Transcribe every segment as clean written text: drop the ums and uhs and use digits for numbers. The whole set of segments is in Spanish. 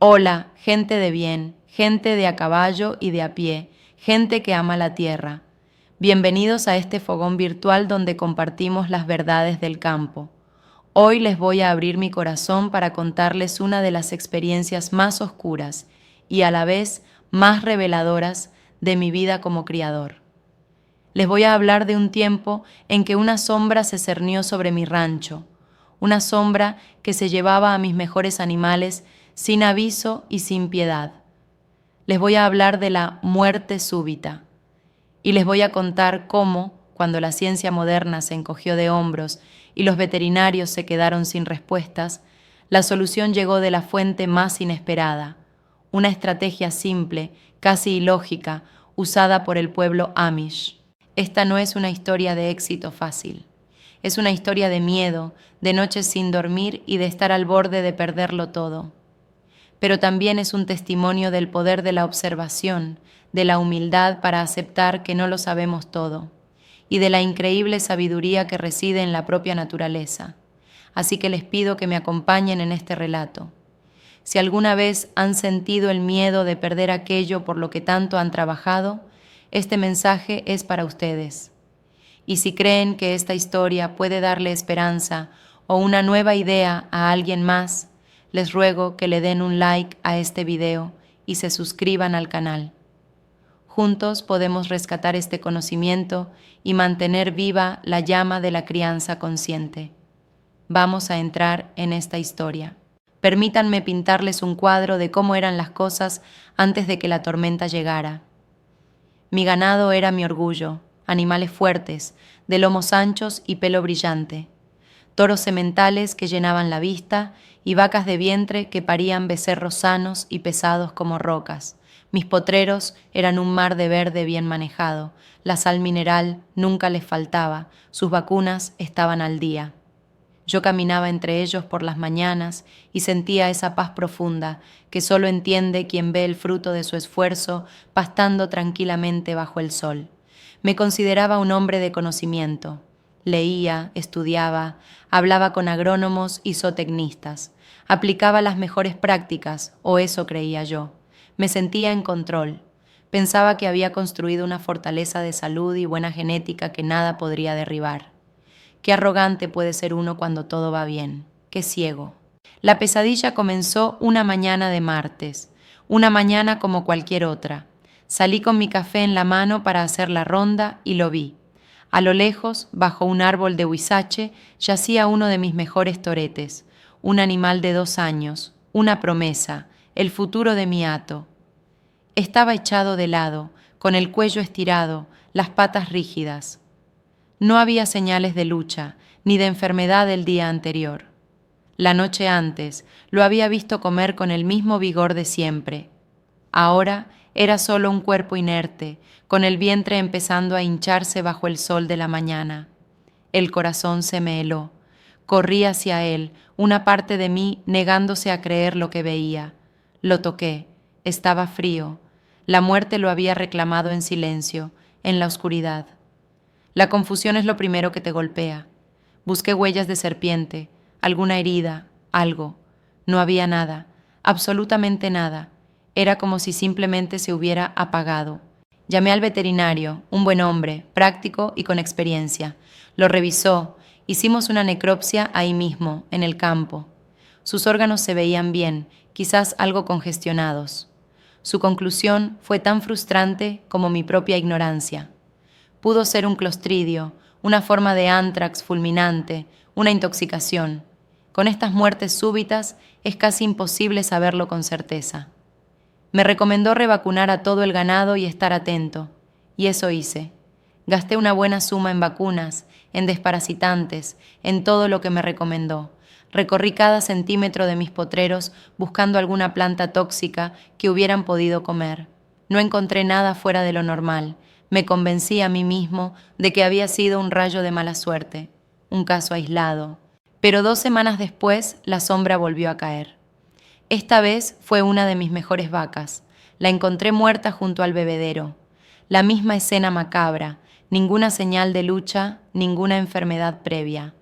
Hola, gente de bien, gente de a caballo y de a pie, gente que ama la tierra. Bienvenidos a este fogón virtual donde compartimos las verdades del campo. Hoy les voy a abrir mi corazón para contarles una de las experiencias más oscuras y a la vez más reveladoras de mi vida como criador. Les voy a hablar de un tiempo en que una sombra se cernió sobre mi rancho, una sombra que se llevaba a mis mejores animales sin aviso y sin piedad. Les voy a hablar de la muerte súbita y les voy a contar cómo, cuando la ciencia moderna se encogió de hombros y los veterinarios se quedaron sin respuestas, la solución llegó de la fuente más inesperada, una estrategia simple, casi ilógica, usada por el pueblo Amish. Esta no es una historia de éxito fácil. Es una historia de miedo, de noches sin dormir y de estar al borde de perderlo todo. Pero también es un testimonio del poder de la observación, de la humildad para aceptar que no lo sabemos todo, y de la increíble sabiduría que reside en la propia naturaleza. Así que les pido que me acompañen en este relato. Si alguna vez han sentido el miedo de perder aquello por lo que tanto han trabajado, este mensaje es para ustedes. Y si creen que esta historia puede darle esperanza o una nueva idea a alguien más, les ruego que le den un like a este video y se suscriban al canal. Juntos podemos rescatar este conocimiento y mantener viva la llama de la crianza consciente. Vamos a entrar en esta historia. Permítanme pintarles un cuadro de cómo eran las cosas antes de que la tormenta llegara. Mi ganado era mi orgullo, animales fuertes, de lomos anchos y pelo brillante, toros sementales que llenaban la vista y vacas de vientre que parían becerros sanos y pesados como rocas. Mis potreros eran un mar de verde bien manejado, la sal mineral nunca les faltaba, sus vacunas estaban al día. Yo caminaba entre ellos por las mañanas y sentía esa paz profunda que solo entiende quien ve el fruto de su esfuerzo pastando tranquilamente bajo el sol. Me consideraba un hombre de conocimiento. Leía, estudiaba, hablaba con agrónomos y zootecnistas. Aplicaba las mejores prácticas, o eso creía yo. Me sentía en control. Pensaba que había construido una fortaleza de salud y buena genética que nada podría derribar. Qué arrogante puede ser uno cuando todo va bien. Qué ciego. La pesadilla comenzó una mañana de martes, una mañana como cualquier otra. Salí con mi café en la mano para hacer la ronda y lo vi. A lo lejos, bajo un árbol de huizache, yacía uno de mis mejores toretes, un animal de 2 años, una promesa, el futuro de mi hato. Estaba echado de lado, con el cuello estirado, las patas rígidas. No había señales de lucha, ni de enfermedad el día anterior. La noche antes lo había visto comer con el mismo vigor de siempre. Ahora era solo un cuerpo inerte, con el vientre empezando a hincharse bajo el sol de la mañana. El corazón se me heló. Corrí hacia él, una parte de mí negándose a creer lo que veía. Lo toqué. Estaba frío. La muerte lo había reclamado en silencio, en la oscuridad. La confusión es lo primero que te golpea. Busqué huellas de serpiente, alguna herida, algo. No había nada, absolutamente nada. Era como si simplemente se hubiera apagado. Llamé al veterinario, un buen hombre, práctico y con experiencia. Lo revisó, hicimos una necropsia ahí mismo, en el campo. Sus órganos se veían bien, quizás algo congestionados. Su conclusión fue tan frustrante como mi propia ignorancia. Pudo ser un clostridio, una forma de ántrax fulminante, una intoxicación. Con estas muertes súbitas es casi imposible saberlo con certeza. Me recomendó revacunar a todo el ganado y estar atento, y eso hice. Gasté una buena suma en vacunas, en desparasitantes, en todo lo que me recomendó. Recorrí cada centímetro de mis potreros buscando alguna planta tóxica que hubieran podido comer. No encontré nada fuera de lo normal. Me convencí a mí mismo de que había sido un rayo de mala suerte, un caso aislado. Pero 2 semanas después, la sombra volvió a caer. Esta vez fue una de mis mejores vacas. La encontré muerta junto al bebedero. La misma escena macabra, ninguna señal de lucha, ninguna enfermedad previa.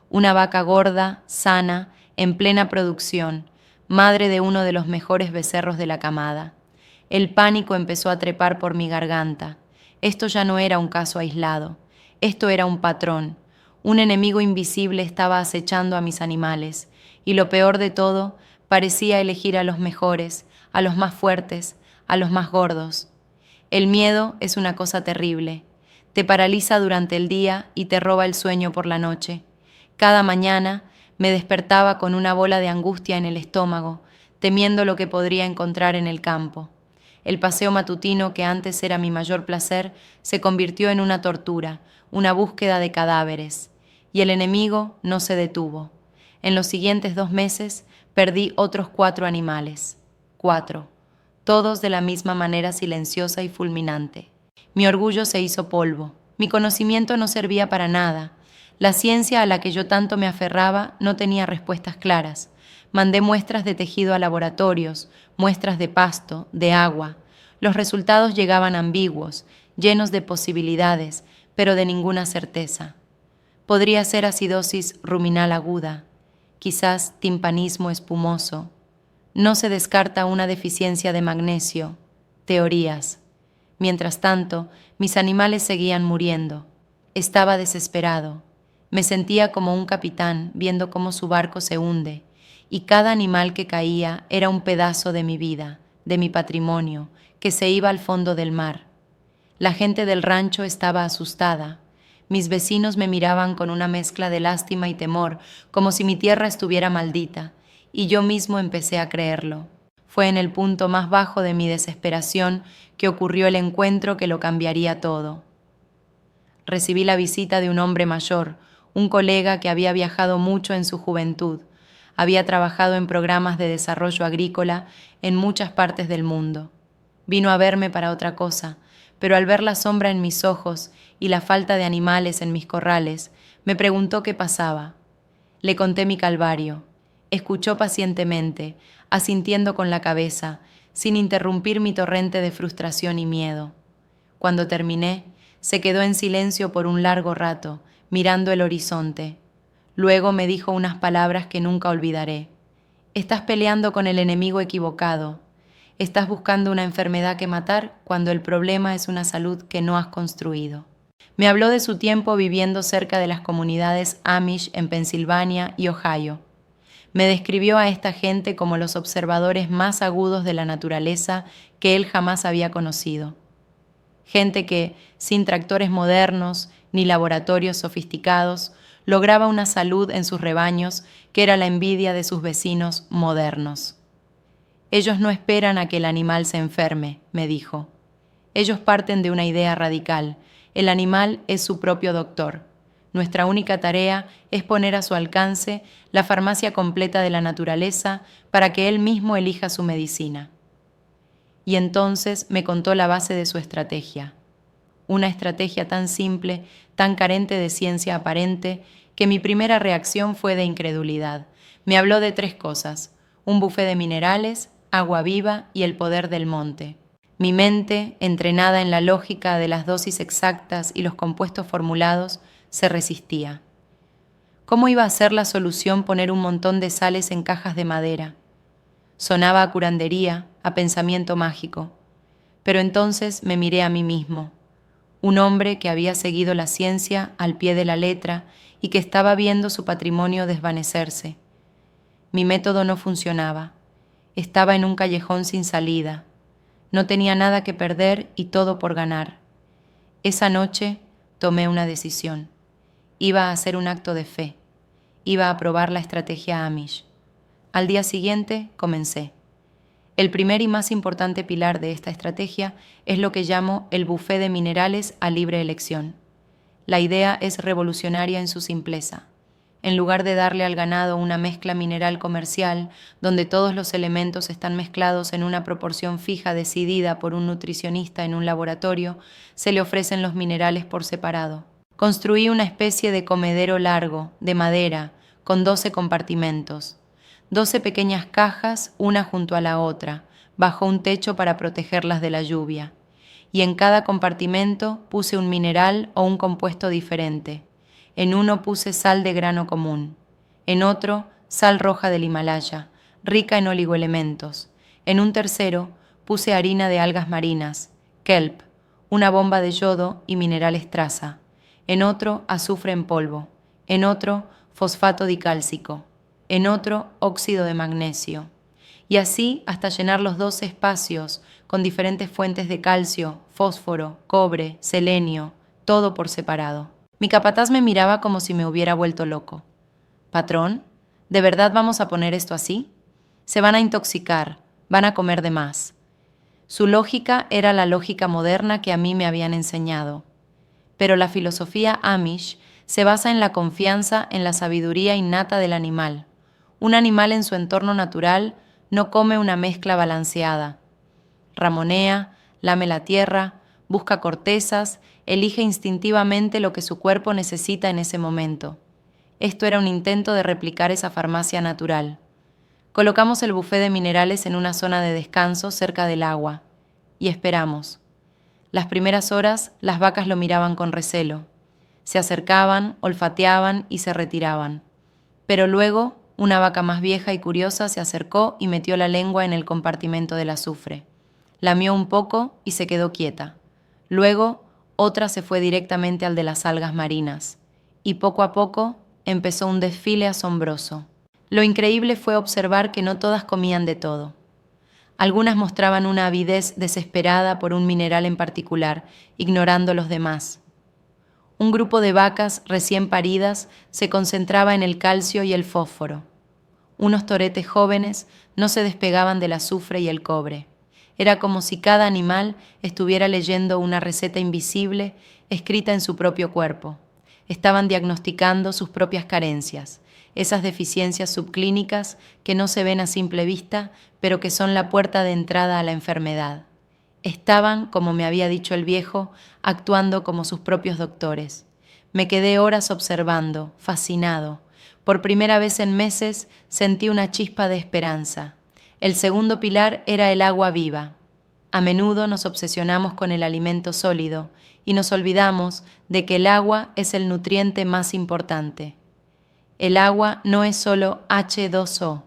Una vaca gorda, sana, en plena producción, madre de uno de los mejores becerros de la camada. El pánico empezó a trepar por mi garganta. Esto ya no era un caso aislado. Esto era un patrón. Un enemigo invisible estaba acechando a mis animales, y lo peor de todo, parecía elegir a los mejores, a los más fuertes, a los más gordos. El miedo es una cosa terrible. Te paraliza durante el día y te roba el sueño por la noche. Cada mañana me despertaba con una bola de angustia en el estómago, temiendo lo que podría encontrar en el campo. El paseo matutino, que antes era mi mayor placer, se convirtió en una tortura, una búsqueda de cadáveres. Y el enemigo no se detuvo. En los siguientes 2 meses perdí otros 4 animales. 4. Todos de la misma manera silenciosa y fulminante. Mi orgullo se hizo polvo. Mi conocimiento no servía para nada. La ciencia a la que yo tanto me aferraba no tenía respuestas claras. Mandé muestras de tejido a laboratorios, muestras de pasto, de agua. Los resultados llegaban ambiguos, llenos de posibilidades, pero de ninguna certeza. Podría ser acidosis ruminal aguda, quizás timpanismo espumoso. No se descarta una deficiencia de magnesio. Teorías. Mientras tanto, mis animales seguían muriendo. Estaba desesperado. Me sentía como un capitán viendo cómo su barco se hunde, y cada animal que caía era un pedazo de mi vida, de mi patrimonio, que se iba al fondo del mar. La gente del rancho estaba asustada. Mis vecinos me miraban con una mezcla de lástima y temor, como si mi tierra estuviera maldita, y yo mismo empecé a creerlo. Fue en el punto más bajo de mi desesperación que ocurrió el encuentro que lo cambiaría todo. Recibí la visita de un hombre mayor, un colega que había viajado mucho en su juventud. Había trabajado en programas de desarrollo agrícola en muchas partes del mundo. Vino a verme para otra cosa, pero al ver la sombra en mis ojos y la falta de animales en mis corrales, me preguntó qué pasaba. Le conté mi calvario. Escuchó pacientemente, asintiendo con la cabeza, sin interrumpir mi torrente de frustración y miedo. Cuando terminé, se quedó en silencio por un largo rato, mirando el horizonte. Luego me dijo unas palabras que nunca olvidaré. Estás peleando con el enemigo equivocado. Estás buscando una enfermedad que matar cuando el problema es una salud que no has construido. Me habló de su tiempo viviendo cerca de las comunidades Amish en Pensilvania y Ohio. Me describió a esta gente como los observadores más agudos de la naturaleza que él jamás había conocido. Gente que, sin tractores modernos ni laboratorios sofisticados, lograba una salud en sus rebaños que era la envidia de sus vecinos modernos. Ellos no esperan a que el animal se enferme, me dijo. Ellos parten de una idea radical. El animal es su propio doctor. Nuestra única tarea es poner a su alcance la farmacia completa de la naturaleza para que él mismo elija su medicina. Y entonces me contó la base de su estrategia. Una estrategia tan simple, tan carente de ciencia aparente, que mi primera reacción fue de incredulidad. Me habló de 3 cosas: un buffet de minerales, agua viva y el poder del monte. Mi mente, entrenada en la lógica de las dosis exactas y los compuestos formulados, se resistía. ¿Cómo iba a ser la solución poner un montón de sales en cajas de madera? Sonaba a curandería, a pensamiento mágico. Pero entonces me miré a mí mismo, un hombre que había seguido la ciencia al pie de la letra y que estaba viendo su patrimonio desvanecerse. Mi método no funcionaba. Estaba en un callejón sin salida. No tenía nada que perder y todo por ganar. Esa noche tomé una decisión. Iba a hacer un acto de fe. Iba a probar la estrategia Amish. Al día siguiente comencé. El primer y más importante pilar de esta estrategia es lo que llamo el buffet de minerales a libre elección. La idea es revolucionaria en su simpleza. En lugar de darle al ganado una mezcla mineral comercial, donde todos los elementos están mezclados en una proporción fija decidida por un nutricionista en un laboratorio, se le ofrecen los minerales por separado. Construí una especie de comedero largo, de madera, con 12 compartimentos. 12 pequeñas cajas, una junto a la otra, bajo un techo para protegerlas de la lluvia. Y en cada compartimento puse un mineral o un compuesto diferente. En uno puse sal de grano común, en otro sal roja del Himalaya, rica en oligoelementos. En un tercero puse harina de algas marinas, kelp, una bomba de yodo y minerales traza. En otro, azufre en polvo. En otro, fosfato dicálcico. En otro, óxido de magnesio. Y así hasta llenar los 12 espacios con diferentes fuentes de calcio, fósforo, cobre, selenio, todo por separado. Mi capataz me miraba como si me hubiera vuelto loco. «Patrón, ¿de verdad vamos a poner esto así? Se van a intoxicar, van a comer de más». Su lógica era la lógica moderna que a mí me habían enseñado. Pero la filosofía Amish se basa en la confianza en la sabiduría innata del animal. Un animal en su entorno natural no come una mezcla balanceada. Ramonea, lame la tierra, busca cortezas, elige instintivamente lo que su cuerpo necesita en ese momento. Esto era un intento de replicar esa farmacia natural. Colocamos el bufé de minerales en una zona de descanso cerca del agua y esperamos. Las primeras horas las vacas lo miraban con recelo. Se acercaban, olfateaban y se retiraban. Pero luego, una vaca más vieja y curiosa se acercó y metió la lengua en el compartimento del azufre. Lamió un poco y se quedó quieta. Luego, otra se fue directamente al de las algas marinas. Y poco a poco empezó un desfile asombroso. Lo increíble fue observar que no todas comían de todo. Algunas mostraban una avidez desesperada por un mineral en particular, ignorando los demás. Un grupo de vacas recién paridas se concentraba en el calcio y el fósforo. Unos toretes jóvenes no se despegaban del azufre y el cobre. Era como si cada animal estuviera leyendo una receta invisible escrita en su propio cuerpo. Estaban diagnosticando sus propias carencias, esas deficiencias subclínicas que no se ven a simple vista, pero que son la puerta de entrada a la enfermedad. Estaban, como me había dicho el viejo, actuando como sus propios doctores. Me quedé horas observando, fascinado. Por primera vez en meses sentí una chispa de esperanza. El segundo pilar era el agua viva. A menudo nos obsesionamos con el alimento sólido y nos olvidamos de que el agua es el nutriente más importante. El agua no es solo H2O,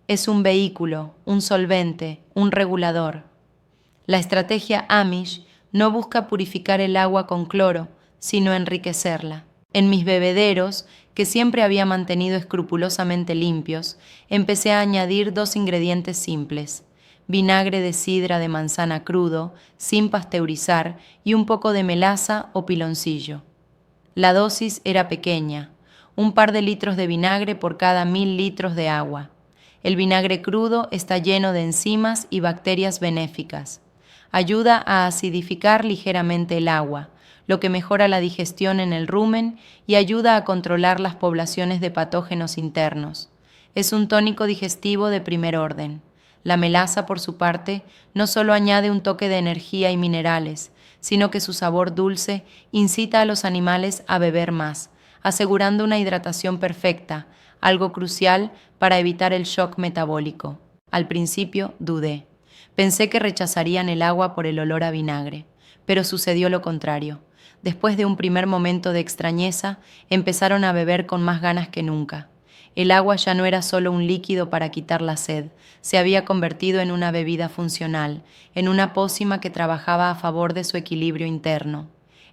es un vehículo, un solvente, un regulador. La estrategia Amish no busca purificar el agua con cloro, sino enriquecerla. En mis bebederos, que siempre había mantenido escrupulosamente limpios, empecé a añadir 2 ingredientes simples: vinagre de sidra de manzana crudo, sin pasteurizar, y un poco de melaza o piloncillo. La dosis era pequeña, un par de litros de vinagre por cada 1000 litros de agua. El vinagre crudo está lleno de enzimas y bacterias benéficas. Ayuda a acidificar ligeramente el agua, lo que mejora la digestión en el rumen y ayuda a controlar las poblaciones de patógenos internos. Es un tónico digestivo de primer orden. La melaza, por su parte, no solo añade un toque de energía y minerales, sino que su sabor dulce incita a los animales a beber más, asegurando una hidratación perfecta, algo crucial para evitar el shock metabólico. Al principio dudé. Pensé que rechazarían el agua por el olor a vinagre, pero sucedió lo contrario. Después de un primer momento de extrañeza, empezaron a beber con más ganas que nunca. El agua ya no era solo un líquido para quitar la sed, se había convertido en una bebida funcional, en una pócima que trabajaba a favor de su equilibrio interno.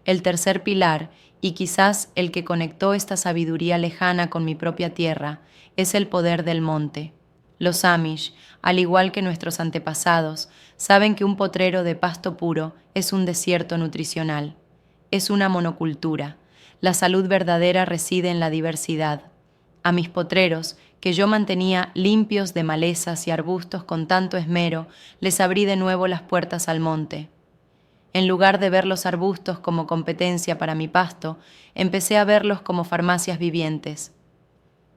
El tercer pilar, y quizás el que conectó esta sabiduría lejana con mi propia tierra, es el poder del monte. Los Amish, al igual que nuestros antepasados, saben que un potrero de pasto puro es un desierto nutricional. Es una monocultura. La salud verdadera reside en la diversidad. A mis potreros, que yo mantenía limpios de malezas y arbustos con tanto esmero, les abrí de nuevo las puertas al monte. En lugar de ver los arbustos como competencia para mi pasto, empecé a verlos como farmacias vivientes.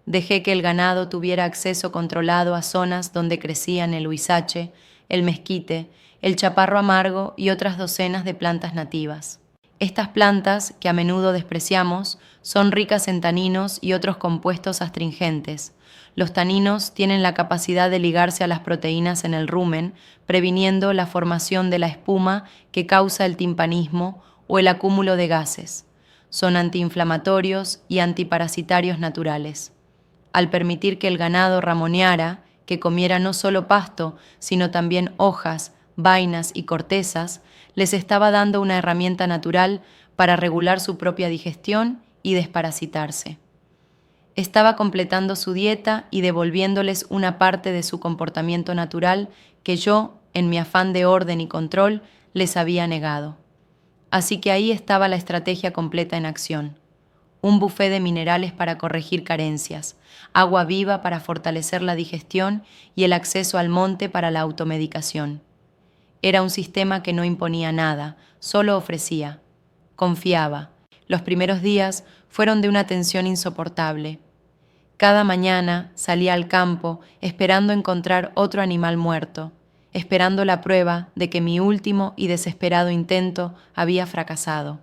Dejé que el ganado tuviera acceso controlado a zonas donde crecían el huizache, el mezquite, el chaparro amargo y otras docenas de plantas nativas. Estas plantas, que a menudo despreciamos, son ricas en taninos y otros compuestos astringentes. Los taninos tienen la capacidad de ligarse a las proteínas en el rumen, previniendo la formación de la espuma que causa el timpanismo o el acúmulo de gases. Son antiinflamatorios y antiparasitarios naturales. Al permitir que el ganado ramoneara, que comiera no solo pasto, sino también hojas, vainas y cortezas, les estaba dando una herramienta natural para regular su propia digestión y desparasitarse. Estaba completando su dieta y devolviéndoles una parte de su comportamiento natural que yo, en mi afán de orden y control, les había negado. Así que ahí estaba la estrategia completa en acción. Un buffet de minerales para corregir carencias, agua viva para fortalecer la digestión y el acceso al monte para la automedicación. Era un sistema que no imponía nada, solo ofrecía. Confiaba. Los primeros días fueron de una tensión insoportable. Cada mañana salía al campo esperando encontrar otro animal muerto, esperando la prueba de que mi último y desesperado intento había fracasado.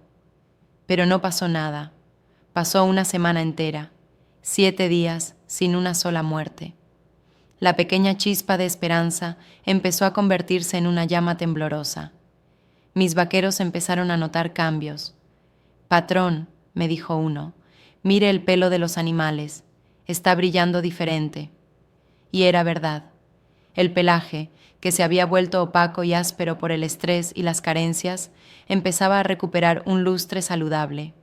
Pero no pasó nada. Pasó una semana entera, 7 días sin una sola muerte. La pequeña chispa de esperanza empezó a convertirse en una llama temblorosa. Mis vaqueros empezaron a notar cambios. «Patrón», me dijo uno, «mire el pelo de los animales, está brillando diferente». Y era verdad. El pelaje, que se había vuelto opaco y áspero por el estrés y las carencias, empezaba a recuperar un lustre saludable.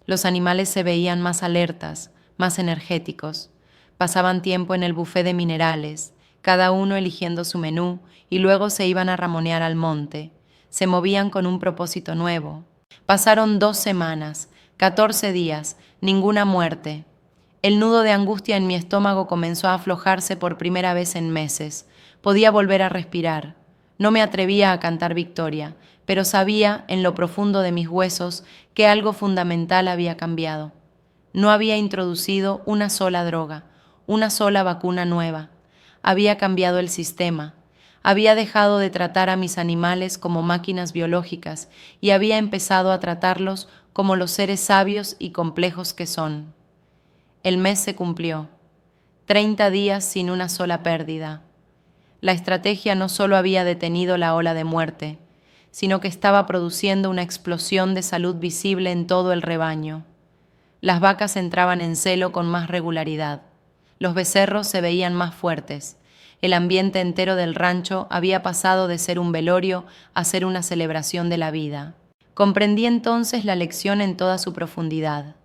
Los animales se veían más alertas, más energéticos. Pasaban tiempo en el buffet de minerales, cada uno eligiendo su menú, y luego se iban a ramonear al monte. Se movían con un propósito nuevo. Pasaron 2 semanas, 14 días, ninguna muerte. El nudo de angustia en mi estómago comenzó a aflojarse por primera vez en meses. Podía volver a respirar. No me atrevía a cantar victoria, pero sabía en lo profundo de mis huesos que algo fundamental había cambiado. No había introducido una sola droga, una sola vacuna nueva. Había cambiado el sistema. Había dejado de tratar a mis animales como máquinas biológicas y había empezado a tratarlos como los seres sabios y complejos que son. El mes se cumplió. 30 días sin una sola pérdida. La estrategia no solo había detenido la ola de muerte, sino que estaba produciendo una explosión de salud visible en todo el rebaño. Las vacas entraban en celo con más regularidad. Los becerros se veían más fuertes. El ambiente entero del rancho había pasado de ser un velorio a ser una celebración de la vida. Comprendí entonces la lección en toda su profundidad.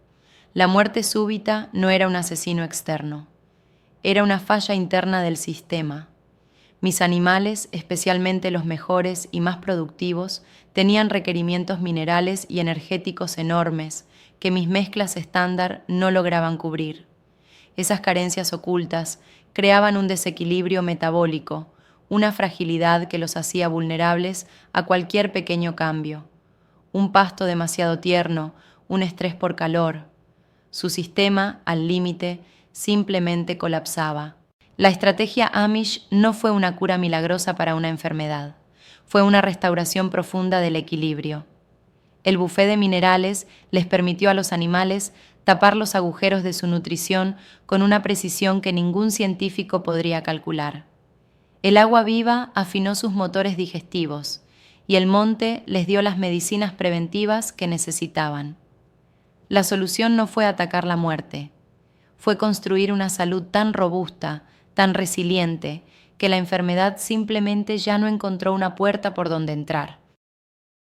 La muerte súbita no era un asesino externo. Era una falla interna del sistema. Mis animales, especialmente los mejores y más productivos, tenían requerimientos minerales y energéticos enormes que mis mezclas estándar no lograban cubrir. Esas carencias ocultas creaban un desequilibrio metabólico, una fragilidad que los hacía vulnerables a cualquier pequeño cambio. Un pasto demasiado tierno, un estrés por calor. Su sistema, al límite, simplemente colapsaba. La estrategia Amish no fue una cura milagrosa para una enfermedad, fue una restauración profunda del equilibrio. El buffet de minerales les permitió a los animales tapar los agujeros de su nutrición con una precisión que ningún científico podría calcular. El agua viva afinó sus motores digestivos y el monte les dio las medicinas preventivas que necesitaban. La solución no fue atacar la muerte, fue construir una salud tan robusta, tan resiliente, que la enfermedad simplemente ya no encontró una puerta por donde entrar.